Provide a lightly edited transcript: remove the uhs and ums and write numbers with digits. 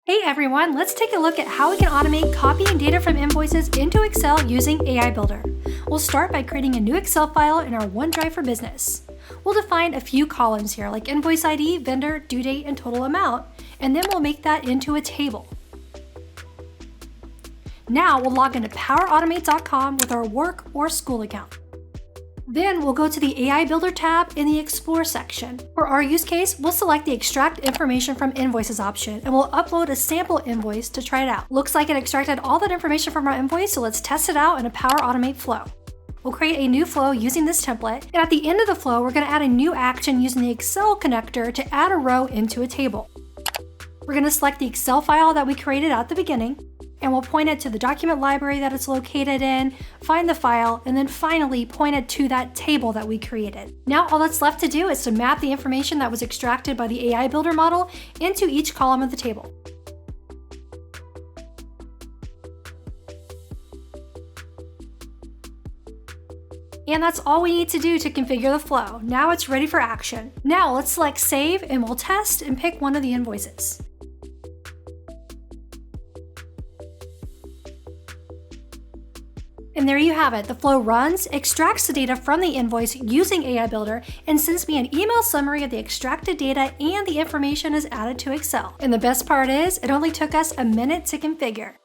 Hey everyone, let's take a look at how we can automate copying data from invoices into Excel using AI Builder. We'll start by creating a new Excel file in our OneDrive for Business. We'll define a few columns here like invoice ID, vendor, due date, and total amount, and then we'll make that into a table. Now we'll log into powerautomate.com with our work or school account. Then we'll go to the AI Builder tab in the Explore section. For our use case, we'll select the Extract Information from Invoices option and we'll upload a sample invoice to try it out. Looks like it extracted all that information from our invoice, so let's test it out in a Power Automate flow. We'll create a new flow using this template, and at the end of the flow, we're going to add a new action using the Excel connector to add a row into a table. We're going to select the Excel file that we created at the beginning, and we'll point it to the document library that it's located in, find the file, and then finally point it to that table that we created. Now all that's left to do is to map the information that was extracted by the AI Builder model into each column of the table. And that's all we need to do to configure the flow. Now it's ready for action. Now let's select Save and we'll test and pick one of the invoices. And there you have it. The flow runs, extracts the data from the invoice using AI Builder, and sends me an email summary of the extracted data and the information is added to Excel. And the best part is, it only took us a minute to configure.